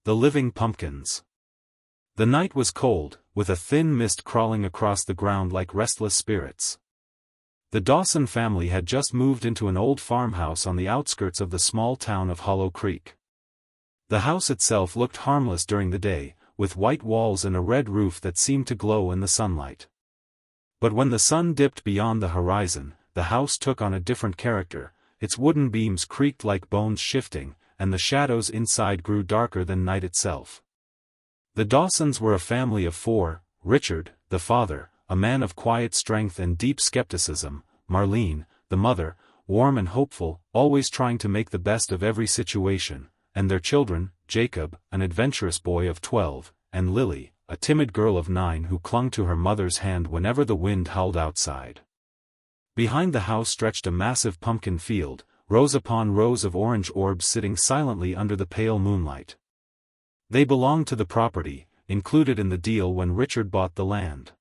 The living pumpkins. The night was cold, with a thin mist crawling across the ground like restless spirits. The Dawson family had just moved into an old farmhouse on the outskirts of the small town of Hollow Creek. The house itself looked harmless during the day, with white walls and a red roof that seemed to glow in the sunlight. But when the sun dipped beyond the horizon, the house took on a different character. Its wooden beams creaked like bones shifting, and the shadows inside grew darker than night itself. The Dawsons were a family of four: Richard, the father, a man of quiet strength and deep skepticism; Marlene, the mother, warm and hopeful, always trying to make the best of every situation; and their children, Jacob, an adventurous boy of 12, and Lily, a timid girl of 9 who clung to her mother's hand whenever the wind howled outside. Behind the house stretched a massive pumpkin field, rows upon rows of orange orbs sitting silently under the pale moonlight. They belonged to the property, included in the deal when Richard bought the land.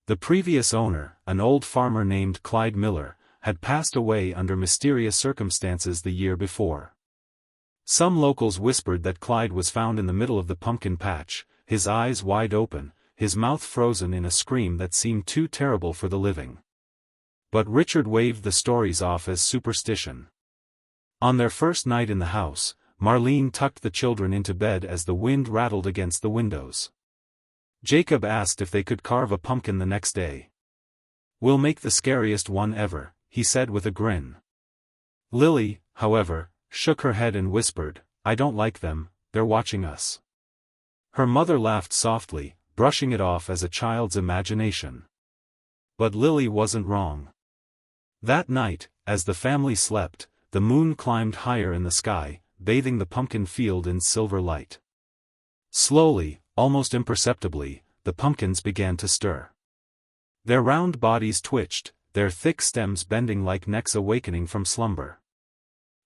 The previous owner, an old farmer named Clyde Miller, had passed away under mysterious circumstances the year before. Some locals whispered that Clyde was found in the middle of the pumpkin patch, his eyes wide open, his mouth frozen in a scream that seemed too terrible for the living. But Richard waved the stories off as superstition. On their first night in the house, Marlene tucked the children into bed as the wind rattled against the windows. Jacob asked if they could carve a pumpkin the next day. "We'll make the scariest one ever," he said with a grin. Lily, however, shook her head and whispered, "I don't like them, they're watching us." Her mother laughed softly, brushing it off as a child's imagination. But Lily wasn't wrong. That night, as the family slept, the moon climbed higher in the sky, bathing the pumpkin field in silver light. Slowly, almost imperceptibly, the pumpkins began to stir. Their round bodies twitched, their thick stems bending like necks awakening from slumber.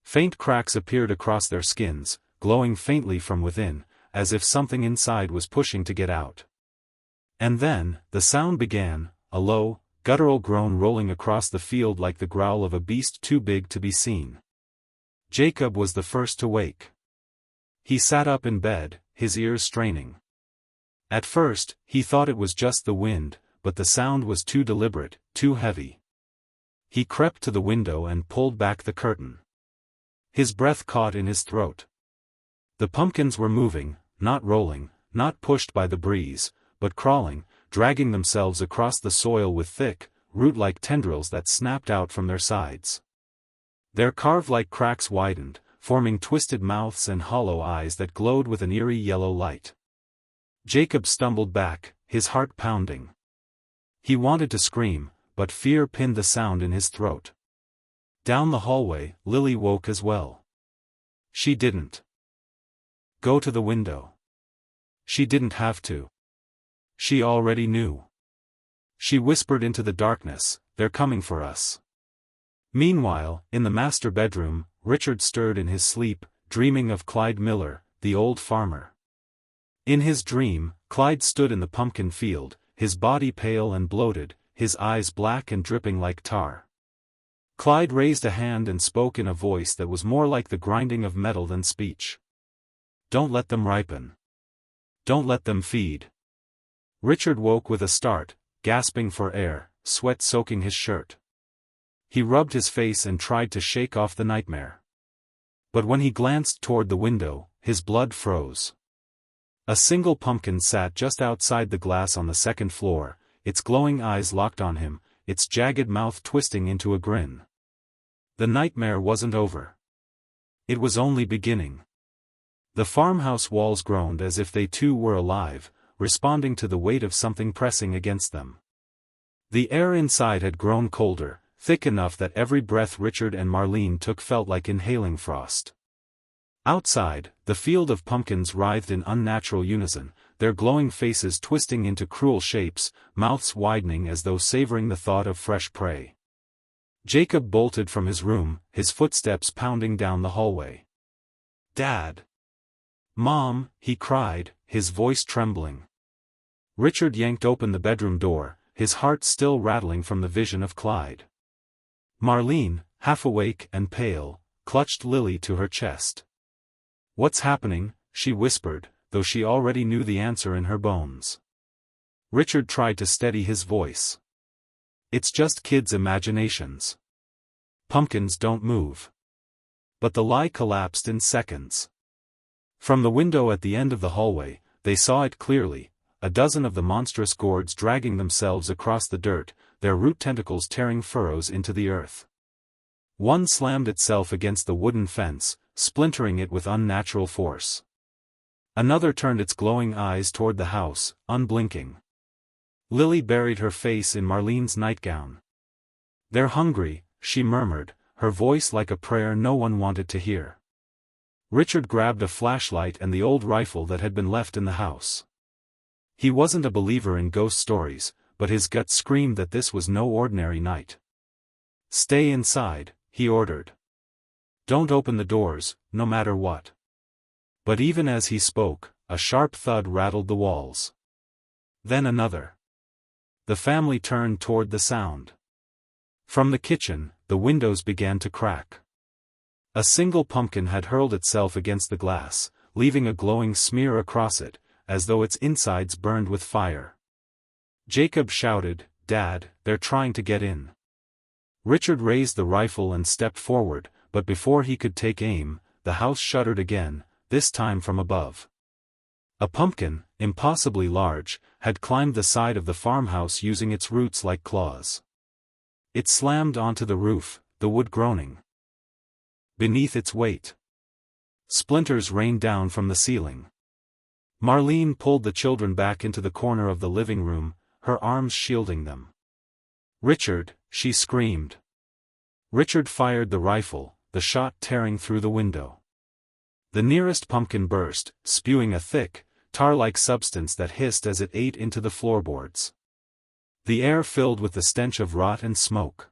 Faint cracks appeared across their skins, glowing faintly from within, as if something inside was pushing to get out. And then, the sound began, a low, guttural groan rolling across the field like the growl of a beast too big to be seen. Jacob was the first to wake. He sat up in bed, his ears straining. At first, he thought it was just the wind, but the sound was too deliberate, too heavy. He crept to the window and pulled back the curtain. His breath caught in his throat. The pumpkins were moving, not rolling, not pushed by the breeze, but crawling, dragging themselves across the soil with thick, root-like tendrils that snapped out from their sides. Their carved-like cracks widened, forming twisted mouths and hollow eyes that glowed with an eerie yellow light. Jacob stumbled back, his heart pounding. He wanted to scream, but fear pinned the sound in his throat. Down the hallway, Lily woke as well. She didn't go to the window. She didn't have to. She already knew. She whispered into the darkness, "They're coming for us." Meanwhile, in the master bedroom, Richard stirred in his sleep, dreaming of Clyde Miller, the old farmer. In his dream, Clyde stood in the pumpkin field, his body pale and bloated, his eyes black and dripping like tar. Clyde raised a hand and spoke in a voice that was more like the grinding of metal than speech. "Don't let them ripen. Don't let them feed." Richard woke with a start, gasping for air, sweat soaking his shirt. He rubbed his face and tried to shake off the nightmare. But when he glanced toward the window, his blood froze. A single pumpkin sat just outside the glass on the second floor, its glowing eyes locked on him, its jagged mouth twisting into a grin. The nightmare wasn't over. It was only beginning. The farmhouse walls groaned as if they too were alive, responding to the weight of something pressing against them. The air inside had grown colder, thick enough that every breath Richard and Marlene took felt like inhaling frost. Outside, the field of pumpkins writhed in unnatural unison, their glowing faces twisting into cruel shapes, mouths widening as though savoring the thought of fresh prey. Jacob bolted from his room, his footsteps pounding down the hallway. "Dad! Mom!" he cried, his voice trembling. Richard yanked open the bedroom door, his heart still rattling from the vision of Clyde. Marlene, half awake and pale, clutched Lily to her chest. "What's happening?" she whispered, though she already knew the answer in her bones. Richard tried to steady his voice. It's just kids' imaginations. Pumpkins don't move. But the lie collapsed in seconds. From the window at the end of the hallway, they saw it clearly, a dozen of the monstrous gourds dragging themselves across the dirt, their root tentacles tearing furrows into the earth. One slammed itself against the wooden fence, splintering it with unnatural force. Another turned its glowing eyes toward the house, unblinking. Lily buried her face in Marlene's nightgown. "They're hungry," she murmured, her voice like a prayer no one wanted to hear. Richard grabbed a flashlight and the old rifle that had been left in the house. He wasn't a believer in ghost stories, but his gut screamed that this was no ordinary night. "Stay inside," he ordered. "Don't open the doors, no matter what." But even as he spoke, a sharp thud rattled the walls. Then another. The family turned toward the sound. From the kitchen, the windows began to crack. A single pumpkin had hurled itself against the glass, leaving a glowing smear across it, as though its insides burned with fire. Jacob shouted, "Dad, they're trying to get in." Richard raised the rifle and stepped forward, but before he could take aim, the house shuddered again, this time from above. A pumpkin, impossibly large, had climbed the side of the farmhouse using its roots like claws. It slammed onto the roof, the wood groaning beneath its weight. Splinters rained down from the ceiling. Marlene pulled the children back into the corner of the living room, her arms shielding them. "Richard," she screamed. Richard fired the rifle, the shot tearing through the window. The nearest pumpkin burst, spewing a thick, tar-like substance that hissed as it ate into the floorboards. The air filled with the stench of rot and smoke.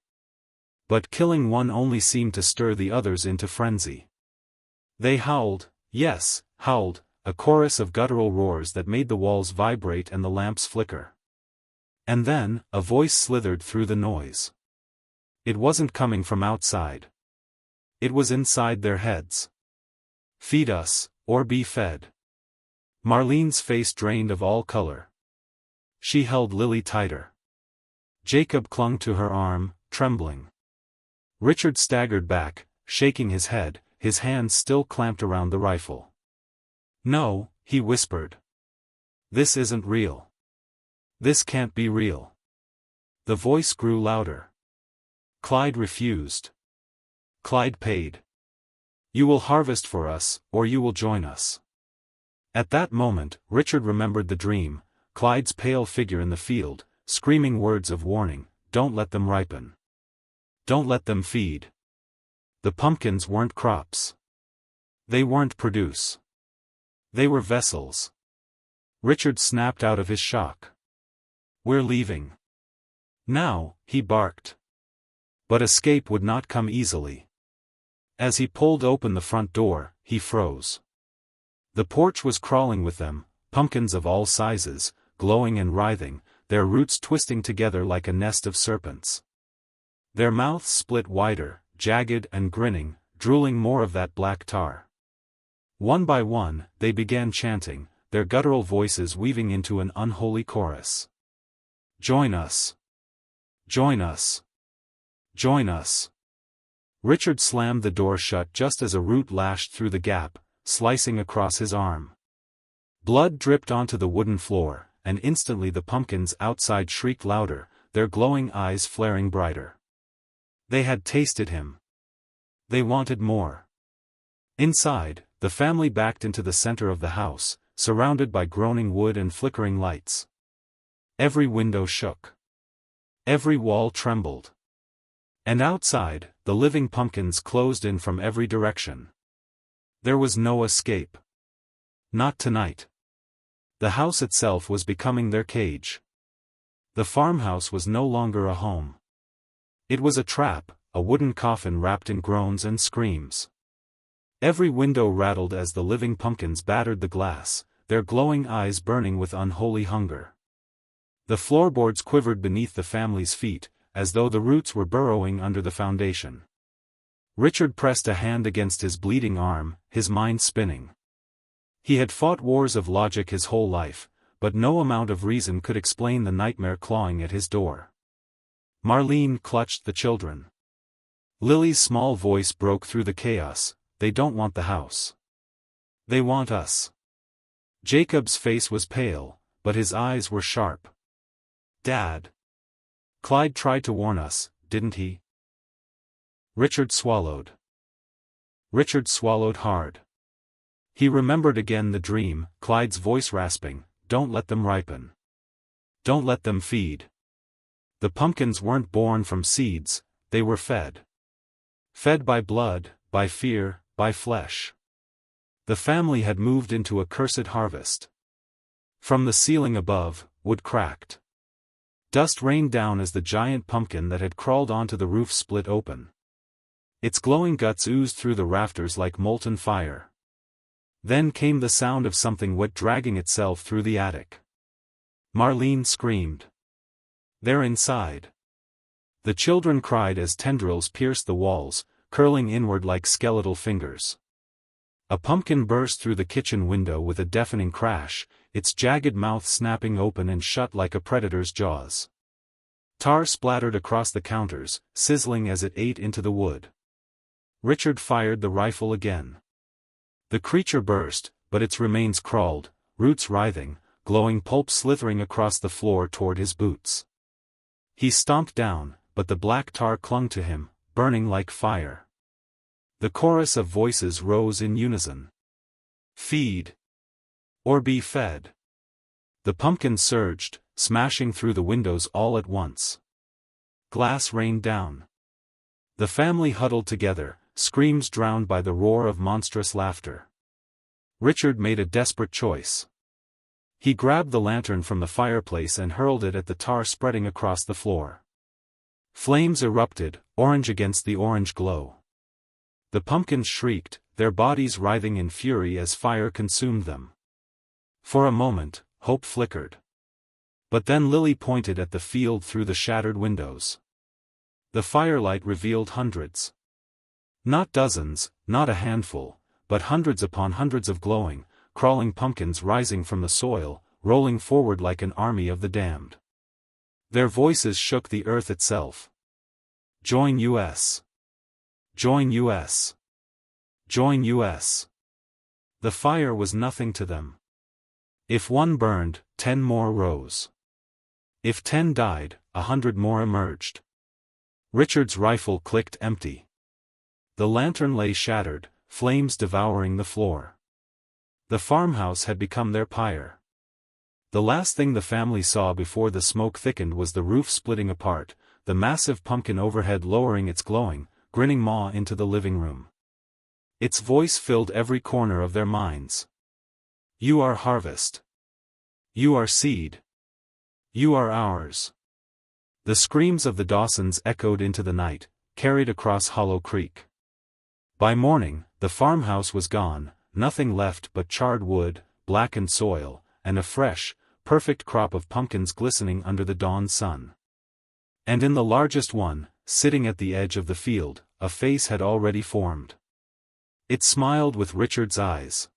But killing one only seemed to stir the others into frenzy. They howled, yes, howled, a chorus of guttural roars that made the walls vibrate and the lamps flicker. And then, a voice slithered through the noise. It wasn't coming from outside. It was inside their heads. "Feed us, or be fed." Marlene's face drained of all color. She held Lily tighter. Jacob clung to her arm, trembling. Richard staggered back, shaking his head, his hands still clamped around the rifle. "No," he whispered. "This isn't real. This can't be real." The voice grew louder. "Clyde refused. Clyde paid. You will harvest for us, or you will join us." At that moment, Richard remembered the dream, Clyde's pale figure in the field, screaming words of warning, "Don't let them ripen. Don't let them feed." The pumpkins weren't crops. They weren't produce. They were vessels. Richard snapped out of his shock. "We're leaving. Now," he barked. But escape would not come easily. As he pulled open the front door, he froze. The porch was crawling with them, pumpkins of all sizes, glowing and writhing, their roots twisting together like a nest of serpents. Their mouths split wider, jagged and grinning, drooling more of that black tar. One by one, they began chanting, their guttural voices weaving into an unholy chorus. "Join us! Join us! Join us!" Richard slammed the door shut just as a root lashed through the gap, slicing across his arm. Blood dripped onto the wooden floor, and instantly the pumpkins outside shrieked louder, their glowing eyes flaring brighter. They had tasted him. They wanted more. Inside, the family backed into the center of the house, surrounded by groaning wood and flickering lights. Every window shook. Every wall trembled. And outside, the living pumpkins closed in from every direction. There was no escape. Not tonight. The house itself was becoming their cage. The farmhouse was no longer a home. It was a trap, a wooden coffin wrapped in groans and screams. Every window rattled as the living pumpkins battered the glass, their glowing eyes burning with unholy hunger. The floorboards quivered beneath the family's feet, as though the roots were burrowing under the foundation. Richard pressed a hand against his bleeding arm, his mind spinning. He had fought wars of logic his whole life, but no amount of reason could explain the nightmare clawing at his door. Marlene clutched the children. Lily's small voice broke through the chaos. They don't want the house. They want us. Jacob's face was pale, but his eyes were sharp. Dad. Clyde tried to warn us, didn't he? Richard swallowed. Richard swallowed hard. He remembered again the dream, Clyde's voice rasping, "Don't let them ripen. Don't let them feed." The pumpkins weren't born from seeds, they were fed. Fed by blood, by fear, by flesh. The family had moved into a cursed harvest. From the ceiling above, wood cracked. Dust rained down as the giant pumpkin that had crawled onto the roof split open. Its glowing guts oozed through the rafters like molten fire. Then came the sound of something wet dragging itself through the attic. Marlene screamed. "They're inside." The children cried as tendrils pierced the walls, curling inward like skeletal fingers. A pumpkin burst through the kitchen window with a deafening crash, its jagged mouth snapping open and shut like a predator's jaws. Tar splattered across the counters, sizzling as it ate into the wood. Richard fired the rifle again. The creature burst, but its remains crawled, roots writhing, glowing pulp slithering across the floor toward his boots. He stomped down, but the black tar clung to him, burning like fire. The chorus of voices rose in unison. Feed. Or be fed. The pumpkin surged, smashing through the windows all at once. Glass rained down. The family huddled together, screams drowned by the roar of monstrous laughter. Richard made a desperate choice. He grabbed the lantern from the fireplace and hurled it at the tar spreading across the floor. Flames erupted, orange against the orange glow. The pumpkins shrieked, their bodies writhing in fury as fire consumed them. For a moment, hope flickered. But then Lily pointed at the field through the shattered windows. The firelight revealed hundreds. Not dozens, not a handful, but hundreds upon hundreds of glowing, crawling pumpkins rising from the soil, rolling forward like an army of the damned. Their voices shook the earth itself. Join US. Join US. Join US. The fire was nothing to them. If one burned, 10 more rose. If 10 died, 100 more emerged. Richard's rifle clicked empty. The lantern lay shattered, flames devouring the floor. The farmhouse had become their pyre. The last thing the family saw before the smoke thickened was the roof splitting apart, the massive pumpkin overhead lowering its glowing, grinning maw into the living room. Its voice filled every corner of their minds. You are harvest. You are seed. You are ours. The screams of the Dawsons echoed into the night, carried across Hollow Creek. By morning, the farmhouse was gone, nothing left but charred wood, blackened soil, and a fresh, perfect crop of pumpkins glistening under the dawn sun. And in the largest one, sitting at the edge of the field, a face had already formed. It smiled with Richard's eyes.